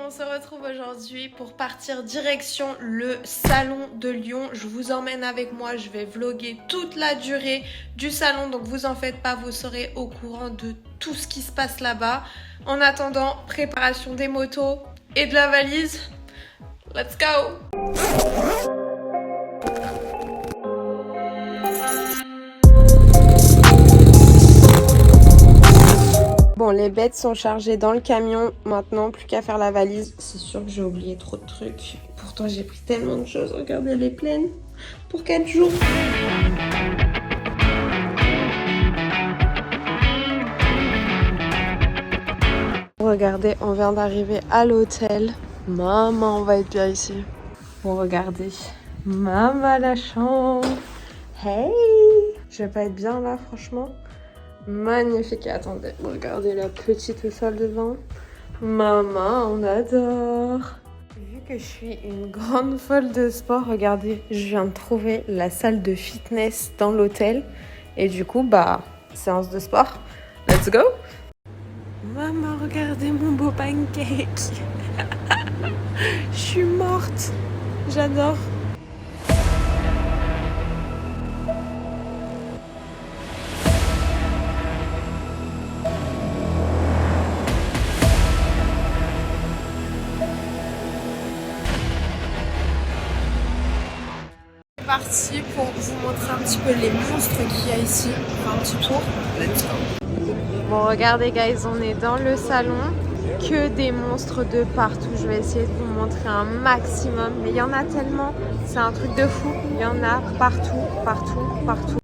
On se retrouve aujourd'hui pour partir direction le salon de Lyon. Je vous emmène avec moi, je vais vlogger toute la durée du salon. Donc vous en faites pas, vous serez au courant de tout ce qui se passe là-bas. En attendant, préparation des motos et de la valise. Let's go! Bon, les bêtes sont chargées dans le camion. Maintenant, plus qu'à faire la valise. C'est sûr que j'ai oublié trop de trucs. Pourtant, j'ai pris tellement de choses. Regardez, elle est pleine. Pour 4 jours. Regardez, on vient d'arriver à l'hôtel. Maman, on va être bien ici. Bon, regardez. Maman à la chambre. Hey! Je vais pas être bien là, franchement. Magnifique. Attendez, regardez la petite salle de bain. Maman, on adore. Vu que je suis une grande folle de sport, regardez, je viens de trouver la salle de fitness dans l'hôtel. Et du coup, séance de sport. Let's go. Maman, regardez mon beau pancake. Je suis morte. J'adore. Parti pour vous montrer un petit peu les monstres qu'il y a ici. On fait un petit tour. Let's go. Bon, regardez guys, on est dans le salon. Que des monstres de partout. Je vais essayer de vous montrer un maximum. Mais il y en a tellement. C'est un truc de fou. Il y en a partout, partout, partout.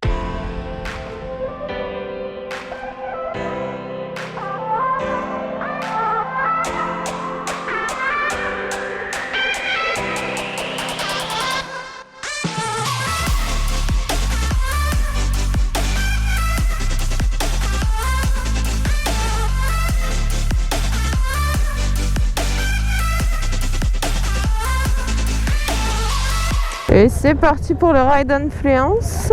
Et c'est parti pour le Ride Influence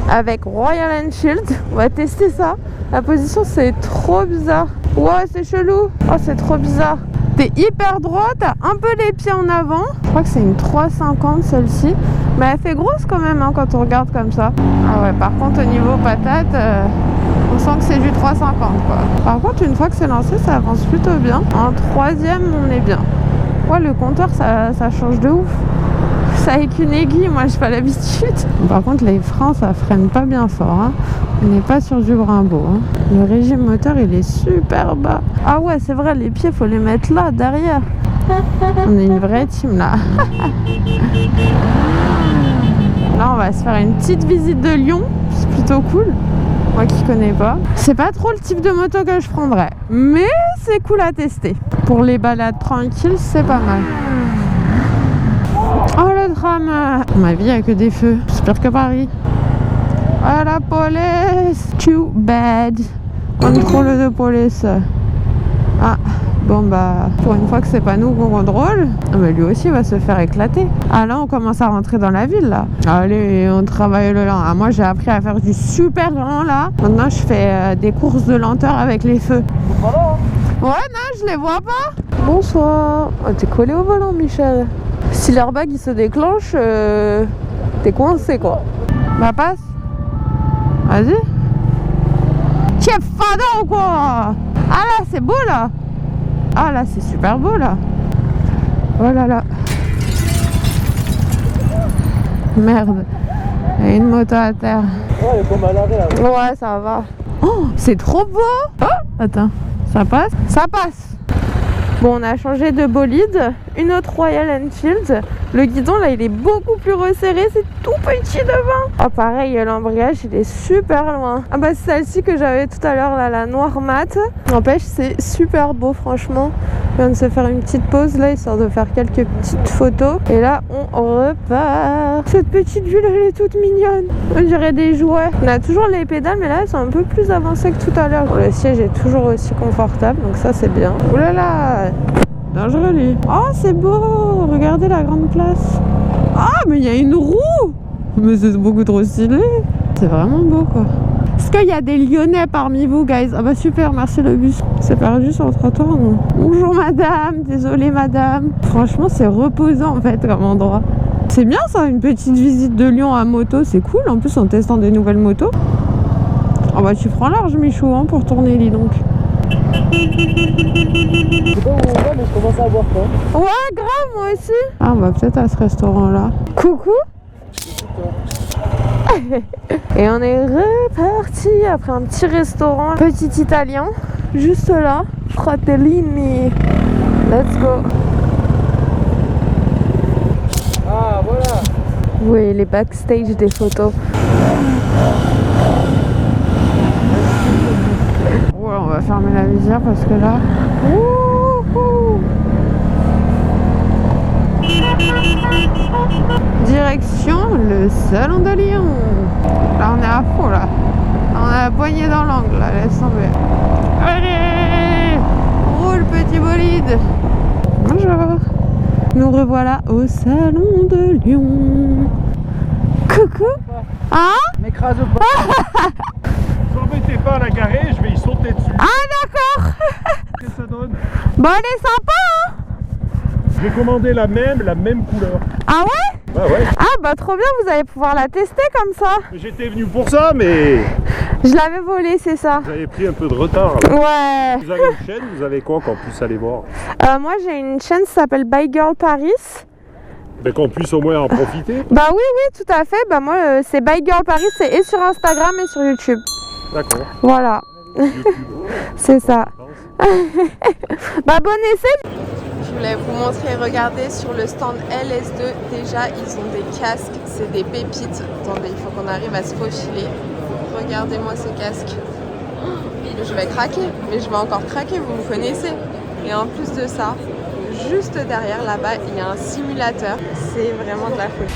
avec Royal Enfield. On va tester ça. La position c'est trop bizarre. Ouais, c'est chelou. Oh, c'est trop bizarre. T'es hyper droit, t'as un peu les pieds en avant. Je crois que c'est une 350 celle-ci. Mais elle fait grosse quand même quand on regarde comme ça. Ah ouais, par contre au niveau patate, on sent que c'est du 350 quoi. Par contre une fois que c'est lancé, ça avance plutôt bien. En troisième, on est bien. Ouais, le compteur ça change de ouf. Ça avec une aiguille, moi j'ai pas l'habitude. Par contre les freins ça freine pas bien fort, hein. On n'est pas sur du Brembo, hein. Le régime moteur il est super bas. Ah ouais c'est vrai, les pieds faut les mettre là derrière. On est une vraie team là. Là on va se faire une petite visite de Lyon, c'est plutôt cool. Moi qui connais pas. C'est pas trop le type de moto que je prendrais, mais c'est cool à tester. Pour les balades tranquilles c'est pas mal. Oh le drame! Ma vie, il n'y a que des feux. C'est pire que Paris. Ah la police! Too bad. Contrôle de police. Ah, bon pour une fois que c'est pas nous qu'on contrôle, lui aussi va se faire éclater. Ah là, on commence à rentrer dans la ville là. Allez, on travaille le lent. Ah, moi j'ai appris à faire du super lent là. Maintenant je fais des courses de lenteur avec les feux. Ouais, non, je les vois pas. Bonsoir. Oh, t'es collé au volant, Michel. Si l'airbag il se déclenche, t'es coincé quoi. Passe. Vas-y. Tiens, fada ou quoi? Ah là, c'est beau là. Ah là, c'est super beau là. Oh là là. Merde. Il y a une moto à terre. Ouais, elle est pas mal arrêt là. Ouais, ça va. Oh, c'est trop beau. Oh, attends. Ça passe? Ça passe. Bon, on a changé de bolide, une autre Royal Enfield. Le guidon là il est beaucoup plus resserré, c'est tout petit devant. Ah pareil, l'embrayage il est super loin. Ah c'est celle-ci que j'avais tout à l'heure là, la noire mat. N'empêche c'est super beau franchement. On vient de se faire une petite pause là, histoire de faire quelques petites photos. Et là on repart. Cette petite ville elle est toute mignonne. On dirait des jouets. On a toujours les pédales mais là elles sont un peu plus avancées que tout à l'heure. Le siège est toujours aussi confortable donc ça c'est bien. Ouh là là. Dangereux lui. Oh c'est beau. Regardez la grande place. Ah mais il y a une roue. Mais c'est beaucoup trop stylé. C'est vraiment beau quoi. qu'il y a des Lyonnais parmi vous, guys? Ah bah super, merci le bus. C'est perdu sur le trottoir. Non. Bonjour madame, désolée madame. Franchement, c'est reposant en fait comme endroit. C'est bien ça, une petite visite de Lyon à moto, c'est cool. En plus, en testant des nouvelles motos. Ah bah tu prends large Michou hein, pour tourner, dis donc. Je sais pas où on va, mais je commence à avoir faim. Ouais, grave, moi aussi. Ah, on va peut-être à ce restaurant-là. Coucou. Et on est reparti après un petit restaurant, petit italien, juste là. Fratellini. Let's go. Ah, voilà. Oui, les backstage des photos. Ouais, on va fermer la visière parce que là... Wouhou. Direction le salon de Lyon. Là, on est à fond, là. On a la poignée dans l'angle, là. Laisse tomber. Allez, roule, petit bolide. Bonjour. Nous revoilà au salon de Lyon. Coucou. Hein? M'écrase pas. Ne embêtez pas à la garer, je vais y sauter dessus. Ah d'accord. Qu'est-ce que ça donne? Bon, elle est sympa hein. J'ai commandé la même couleur. Ah ouais? Bah ouais. Ah bah trop bien, vous allez pouvoir la tester comme ça. J'étais venu pour ça, mais Je l'avais volée, c'est ça. vous avez pris un peu de retard. Là. Ouais. Vous avez une chaîne, vous avez quoi qu'on puisse aller voir? Moi j'ai une chaîne qui s'appelle By Girl Paris. Ben, qu'on puisse au moins en profiter. Bah oui, tout à fait. Bah moi c'est By Girl Paris, c'est et sur Instagram et sur YouTube. D'accord. Voilà. C'est ça. Bah bon essai. Je voulais vous montrer, regardez sur le stand LS2, déjà ils ont des casques, c'est des pépites. Attendez, il faut qu'on arrive à se faufiler. Regardez-moi ces casques. Je vais craquer, mais je vais encore craquer, vous me connaissez. Et en plus de ça, juste derrière là-bas, il y a un simulateur. C'est vraiment de la folie.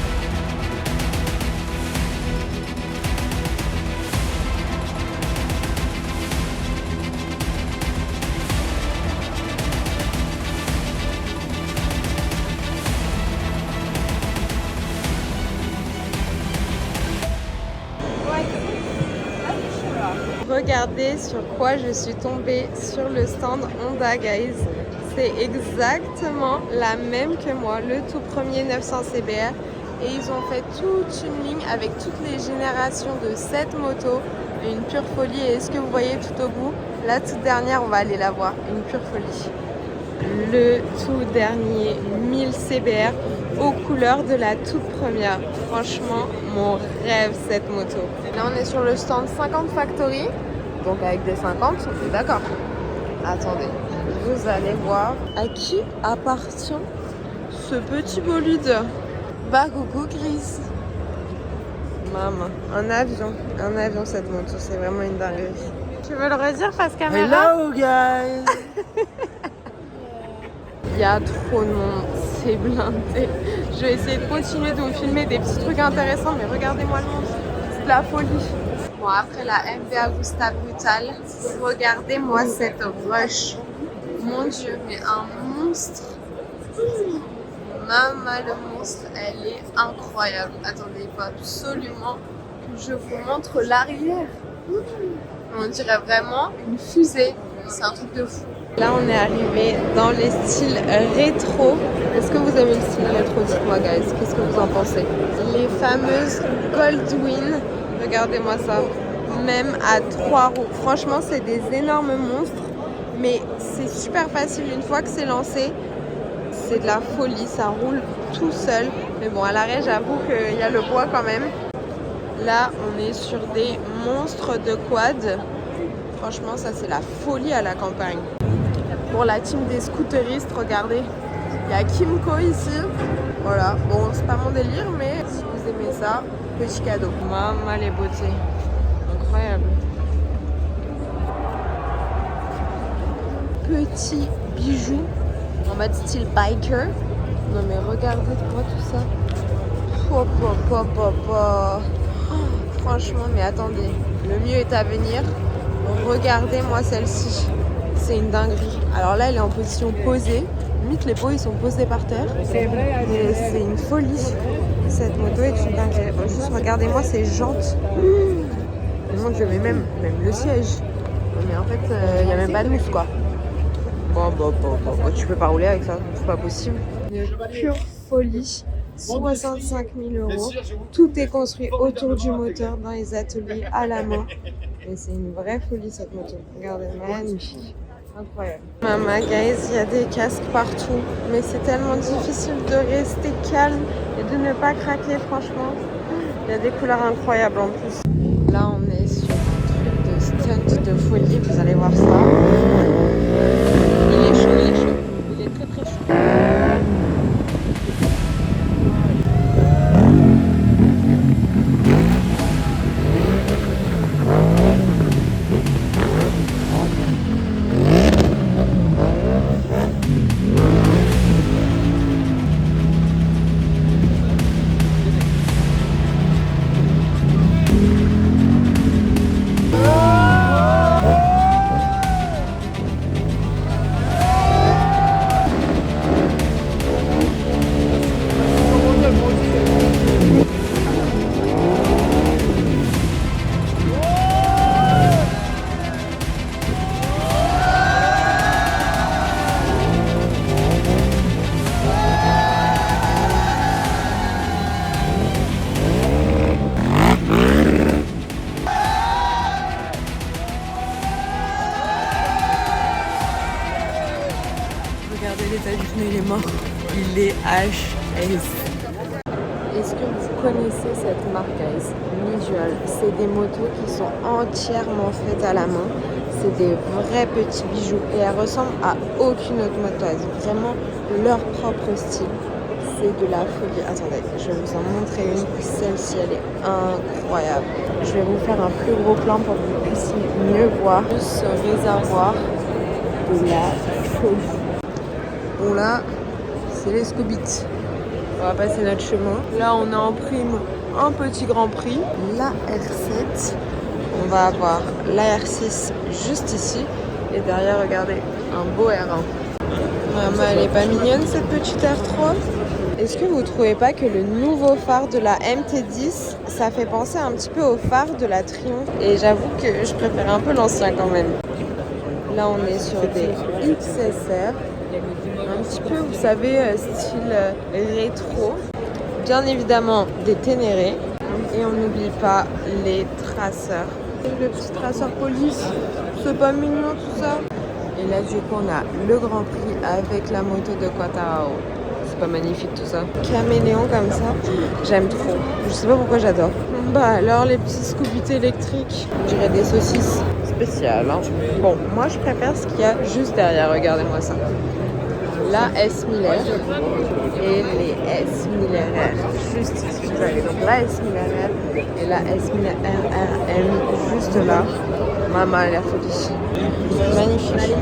Regardez sur quoi je suis tombée sur le stand Honda, guys. C'est exactement la même que moi, le tout premier 900 CBR. Et ils ont fait toute une ligne avec toutes les générations de cette moto. Une pure folie. Et est-ce que vous voyez tout au bout? La toute dernière, on va aller la voir. Une pure folie. Le tout dernier 1000 CBR aux couleurs de la toute première. Franchement, mon rêve cette moto. Là, on est sur le stand 50 Factory. Donc avec des 50, on est d'accord. Attendez, vous allez voir à qui appartient ce petit bolide. Bah coucou Chris. Maman, un avion cette moto, c'est vraiment une dinguerie. Tu veux le redire face caméra? Hello guys. Il y a trop de monde, c'est blindé. Je vais essayer de continuer de vous filmer des petits trucs intéressants, mais regardez-moi le monde, c'est de la folie. Bon, après la MV Agusta Brutal, regardez-moi cette rush. Mon Dieu, mais un monstre. Maman, le monstre, elle est incroyable. Attendez, il faut absolument que je vous montre l'arrière. On dirait vraiment une fusée. C'est un truc de fou. Là, on est arrivé dans les styles rétro. Est-ce que vous aimez le style rétro? Dites-moi, guys. Qu'est-ce que vous en pensez? Les fameuses Goldwing. Regardez-moi ça. Même à 3 roues. Franchement, c'est des énormes monstres. Mais c'est super facile. Une fois que c'est lancé, c'est de la folie. Ça roule tout seul. Mais bon, à l'arrêt, j'avoue qu'il y a le poids quand même. Là, on est sur des monstres de quad. Franchement, ça, c'est la folie à la campagne. Pour la team des scooteristes, regardez. Il y a Kimco ici. Voilà. Bon, c'est pas mon délire, mais si vous aimez ça, petit cadeau. Maman, les beautés. Incroyable. Petit bijou en mode style biker. Non mais regardez-moi tout ça. Franchement, mais attendez, le mieux est à venir. Regardez-moi celle-ci. C'est une dinguerie. Alors là, elle est en position posée. Limite, les pots, ils sont posés par terre. Mais c'est une folie. Cette moto est une dinguerie. Juste regardez-moi ces jantes. Mon Dieu, mais même le siège. Mais en fait, il n'y a même pas de mousse quoi. Bon, tu peux pas rouler avec ça, c'est pas possible. Une pure folie. 65 000 €. Tout est construit autour du moteur dans les ateliers à la main. Et c'est une vraie folie cette moto. Regardez, magnifique. Incroyable. Maman, guys, il y a des casques partout. Mais c'est tellement difficile de rester calme et de ne pas craquer, franchement. Il y a des couleurs incroyables en plus. Là, on est sur un truc de stunt de folie. Vous allez voir ça. Il est chaud, il est chaud. Il est très très chaud. Regardez l'état du pneu, il est mort. Il est HS. Est-ce que vous connaissez cette marque, guys? Visual. C'est des motos qui sont entièrement faites à la main. C'est des vrais petits bijoux et elles ressemblent à aucune autre moto. Elles ont vraiment leur propre style. C'est de la folie. Attendez, je vais vous en montrer une. Celle-ci, elle est incroyable. Je vais vous faire un plus gros plan pour que vous puissiez mieux voir ce réservoir de la folie. Bon là, c'est les Scobits. On va passer notre chemin. Là, on a en prime un petit Grand Prix. La R7. On va avoir la R6 juste ici. Et derrière, regardez, un beau R1. Maman, elle est pas mignonne cette petite R3? Est-ce que vous trouvez pas que le nouveau phare de la MT10, ça fait penser un petit peu au phare de la Triumph? Et j'avoue que je préfère un peu l'ancien quand même. Là, on est sur des XSR. Un petit peu, vous savez, style rétro. Bien évidemment, des Ténéré. Et on n'oublie pas les traceurs. Le petit traceur police, c'est pas mignon tout ça. Et là, du coup, on a le Grand Prix avec la moto de Quattarao. C'est pas magnifique tout ça. Caméléon comme ça, j'aime trop. Je sais pas pourquoi j'adore. Bah alors, les petits Scooby électriques, on dirait des saucisses spéciales. Hein. Bon, moi, je préfère ce qu'il y a juste derrière. Regardez-moi ça. La S Miller et les S Miller R juste ici. Vous avez donc la S Miller R et la S Miller RRM juste là. Maman, elle a folie. Magnifique.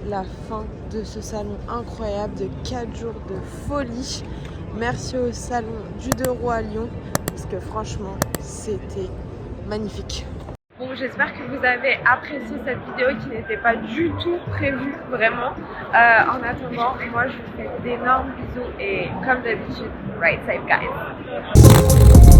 La fin de ce salon incroyable de 4 jours de folie. Merci au salon du Deux Roues à Lyon parce que franchement c'était magnifique. Bon, j'espère que vous avez apprécié cette vidéo qui n'était pas du tout prévue vraiment. En attendant, moi je vous fais d'énormes bisous et comme d'habitude, ride safe guys.